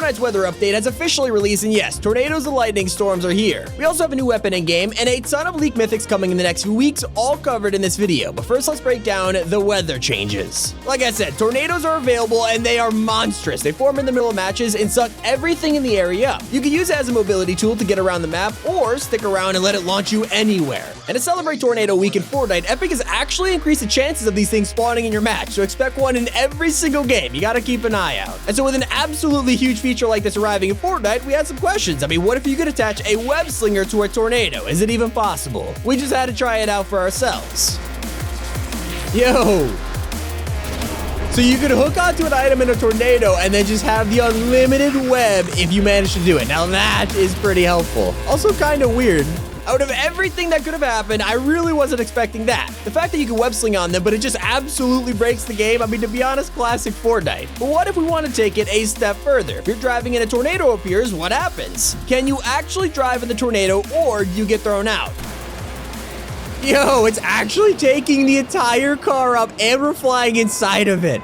Fortnite's weather update has officially released, and yes, tornadoes and lightning storms are here. We also have a new weapon in-game, and a ton of leak mythics coming in the next few weeks, all covered in this video. But first, let's break down the weather changes. Like I said, tornadoes are available, and they are monstrous. They form in the middle of matches and suck everything in the area up. You can use it as a mobility tool to get around the map, or stick around and let it launch you anywhere. And to celebrate Tornado Week in Fortnite, Epic has actually increased the chances of these things spawning in your match, so expect one in every single game. You gotta keep an eye out. And so with an absolutely huge feature like this arriving in Fortnite, we had some questions. I mean, what if you could attach a web slinger to a tornado? Is it even possible? We just had to try it out for ourselves. Yo! So you could hook onto an item in a tornado and then just have the unlimited web if you manage to do it. Now that is pretty helpful. Also kind of weird. Out of everything that could have happened, I really wasn't expecting that. The fact that you can web sling on them, but it just absolutely breaks the game. I mean, to be honest, classic Fortnite. But what if we want to take it a step further? If you're driving and a tornado appears, what happens? Can you actually drive in the tornado, or do you get thrown out? Yo, it's actually taking the entire car up and we're flying inside of it.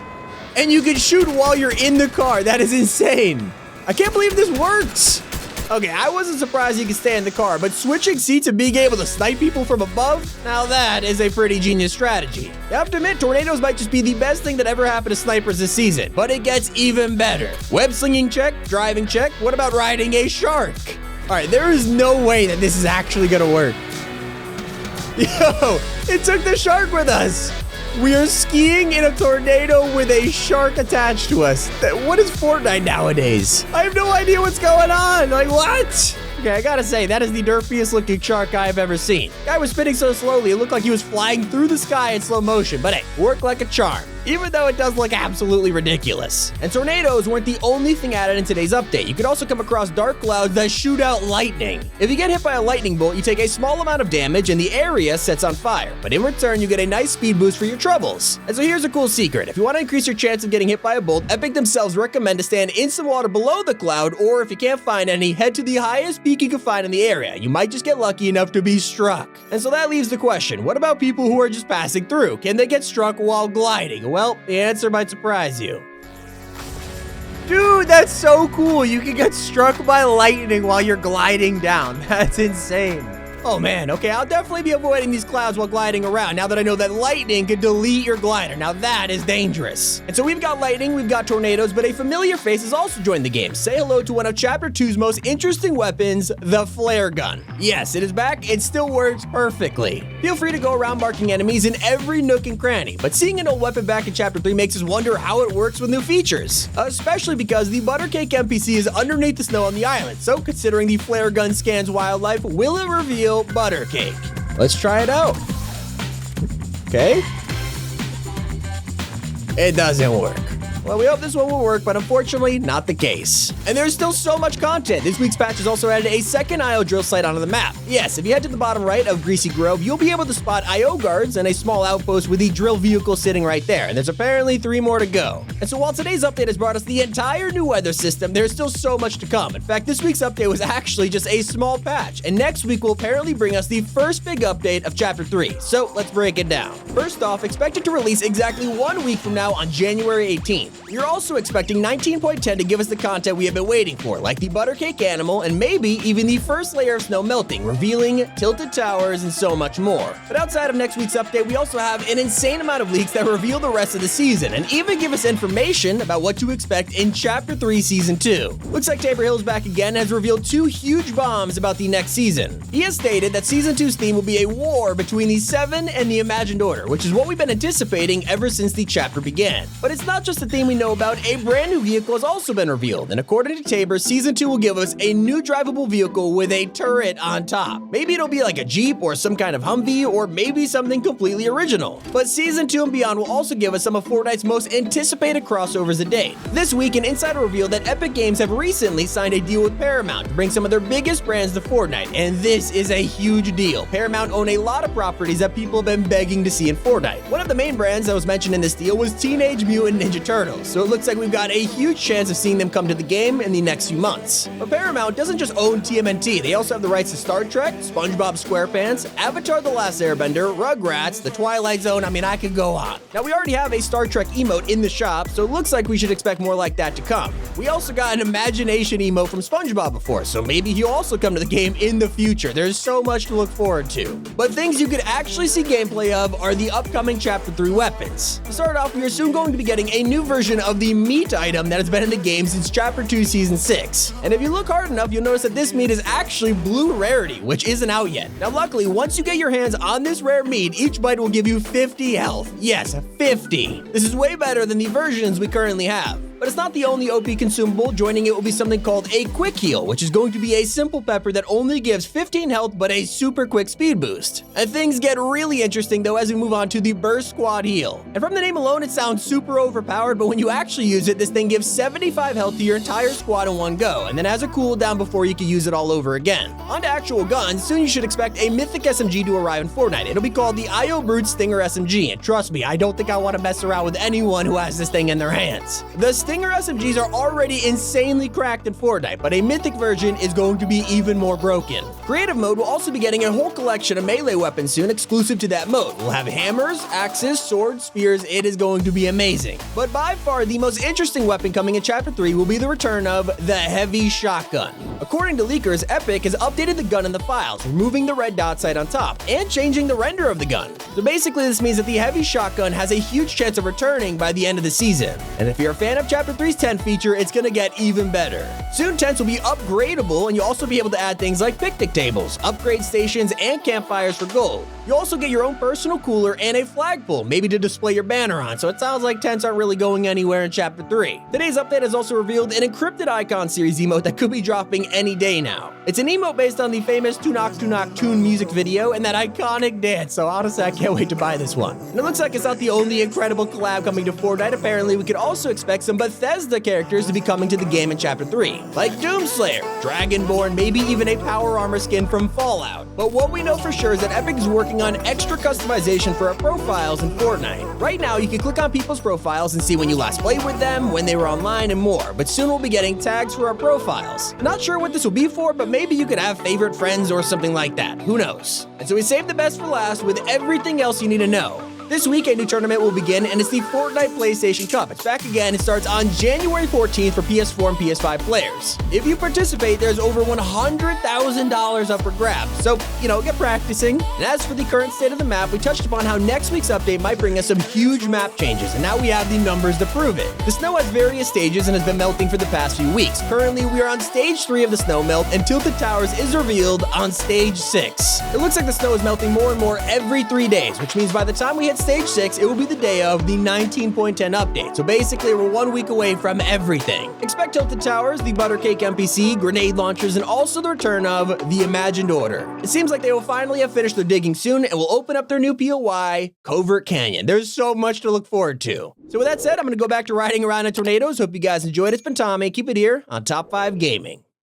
And you can shoot while you're in the car. That is insane. I can't believe this works. Okay, I wasn't surprised you could stay in the car, but switching seats and being able to snipe people from above, now that is a pretty genius strategy. You have to admit, tornadoes might just be the best thing that ever happened to snipers this season, but it gets even better. Web slinging check, driving check, what about riding a shark? All right, there is no way that this is actually gonna work. Yo, it took the shark with us. We are skiing in a tornado with a shark attached to us. What is Fortnite nowadays? I have no idea what's going on. Like, what? Okay, I gotta say, that is the derpiest looking shark I've ever seen. Guy was spinning so slowly, it looked like he was flying through the sky in slow motion. But hey, worked like a charm, even though it does look absolutely ridiculous. And tornadoes weren't the only thing added in today's update. You could also come across dark clouds that shoot out lightning. If you get hit by a lightning bolt, you take a small amount of damage and the area sets on fire. But in return, you get a nice speed boost for your troubles. And so here's a cool secret. If you want to increase your chance of getting hit by a bolt, Epic themselves recommend to stand in some water below the cloud, or if you can't find any, head to the highest peak you can find in the area. You might just get lucky enough to be struck. And so that leaves the question, what about people who are just passing through? Can they get struck while gliding? Well, the answer might surprise you. Dude, that's so cool. You can get struck by lightning while you're gliding down. That's insane. Oh man, okay, I'll definitely be avoiding these clouds while gliding around now that I know that lightning could delete your glider. Now that is dangerous. And so we've got lightning, we've got tornadoes, but a familiar face has also joined the game. Say hello to one of Chapter 2's most interesting weapons, the flare gun. Yes, it is back, it still works perfectly. Feel free to go around marking enemies in every nook and cranny, but seeing an old weapon back in Chapter 3 makes us wonder how it works with new features. Especially because the Buttercake NPC is underneath the snow on the island, so considering the flare gun scans wildlife, will it reveal Buttercake? Let's try it out. Okay. It doesn't work. Well, we hope this one will work, but unfortunately, not the case. And there's still so much content. This week's patch has also added a second IO drill site onto the map. Yes, if you head to the bottom right of Greasy Grove, you'll be able to spot IO guards and a small outpost with the drill vehicle sitting right there. And there's apparently 3 more to go. And so while today's update has brought us the entire new weather system, there's still so much to come. In fact, this week's update was actually just a small patch. And next week will apparently bring us the first big update of Chapter 3. So let's break it down. First off, expected to release exactly 1 week from now on January 18th. You're also expecting 19.10 to give us the content we have been waiting for, like the Buttercake animal and maybe even the first layer of snow melting, revealing tilted towers and so much more. But outside of next week's update, we also have an insane amount of leaks that reveal the rest of the season and even give us information about what to expect in Chapter 3 Season 2. Looks like Tabor Hill's back again and has revealed 2 huge bombs about the next season. He has stated that Season 2's theme will be a war between the Seven and the Imagined Order, which is what we've been anticipating ever since the chapter began. But it's not just the theme we know about. A brand new vehicle has also been revealed, and according to Tabor, Season 2 will give us a new drivable vehicle with a turret on top. Maybe it'll be like a Jeep or some kind of Humvee, or maybe something completely original. But Season 2 and beyond will also give us some of Fortnite's most anticipated crossovers to date. This week, an insider revealed that Epic Games have recently signed a deal with Paramount to bring some of their biggest brands to Fortnite, and this is a huge deal. Paramount own a lot of properties that people have been begging to see in Fortnite. One of the main brands that was mentioned in this deal was Teenage Mutant Ninja Turtles. titles, so it looks like we've got a huge chance of seeing them come to the game in the next few months. But Paramount doesn't just own TMNT, they also have the rights to Star Trek, SpongeBob SquarePants, Avatar The Last Airbender, Rugrats, The Twilight Zone, I mean, I could go on. Now, we already have a Star Trek emote in the shop, so it looks like we should expect more like that to come. We also got an Imagination emote from SpongeBob before, so maybe he'll also come to the game in the future. There's so much to look forward to. But things you could actually see gameplay of are the upcoming Chapter 3 weapons. To start off, we are soon going to be getting a new version of the meat item that has been in the game since Chapter 2 Season 6. And if you look hard enough, you'll notice that this meat is actually blue rarity, which isn't out yet. Now, luckily, once you get your hands on this rare meat, each bite will give you 50 health. Yes, 50. This is way better than the versions we currently have. But it's not the only OP consumable. Joining it will be something called a Quick Heal, which is going to be a simple pepper that only gives 15 health but a super quick speed boost. And things get really interesting though as we move on to the Burst Squad Heal. And from the name alone, it sounds super overpowered, but when you actually use it, this thing gives 75 health to your entire squad in one go, and then has a cooldown before you can use it all over again. On to actual guns, soon you should expect a mythic SMG to arrive in Fortnite. It'll be called the IO Brute Stinger SMG, and trust me, I don't think I want to mess around with anyone who has this thing in their hands. The Stinger SMGs are already insanely cracked in Fortnite, but a mythic version is going to be even more broken. Creative mode will also be getting a whole collection of melee weapons soon exclusive to that mode. We'll have hammers, axes, swords, spears. It is going to be amazing. But by far the most interesting weapon coming in Chapter 3 will be the return of the heavy shotgun. According to leakers, Epic has updated the gun in the files, removing the red dot sight on top and changing the render of the gun. So basically this means that the heavy shotgun has a huge chance of returning by the end of the season. And if you're a fan of Chapter 3's tent feature, it's gonna get even better. Soon tents will be upgradable, and you'll also be able to add things like picnic tables, upgrade stations, and campfires for gold. You'll also get your own personal cooler and a flagpole, maybe to display your banner on, so it sounds like tents aren't really going anywhere in Chapter 3. Today's update has also revealed an encrypted icon series emote that could be dropping any day now. It's an emote based on the famous Tunok Tune music video and that iconic dance, so honestly I can't wait to buy this one. And it looks like it's not the only incredible collab coming to Fortnite. Apparently we could also expect some Bethesda characters to be coming to the game in Chapter 3, like Doomslayer, Dragonborn, maybe even a power armor skin from Fallout. But what we know for sure is that Epic is working on extra customization for our profiles in Fortnite. Right now, you can click on people's profiles and see when you last played with them, when they were online, and more, but soon we'll be getting tags for our profiles. Not sure what this will be for, but maybe you could have favorite friends or something like that. Who knows? And so we saved the best for last with everything else you need to know. This week, a new tournament will begin, and it's the Fortnite PlayStation Cup. It's back again. It starts on January 14th for PS4 and PS5 players. If you participate, there's over $100,000 up for grabs. So, get practicing. And as for the current state of the map, we touched upon how next week's update might bring us some huge map changes, and now we have the numbers to prove it. The snow has various stages and has been melting for the past few weeks. Currently, we are on Stage 3 of the snow melt, and Tilted Towers is revealed on Stage 6. It looks like the snow is melting more and more every 3 days, which means by the time we hit Stage 6, it will be the day of the 19.10 update. So basically, we're 1 week away from everything. Expect Tilted Towers, the Buttercake NPC, grenade launchers, and also the return of the Imagined Order. It seems like they will finally have finished their digging soon and will open up their new POI, Covert Canyon. There's so much to look forward to. So with that said, I'm going to go back to riding around in tornadoes. Hope you guys enjoyed. It's been Tommy. Keep it here on Top 5 Gaming.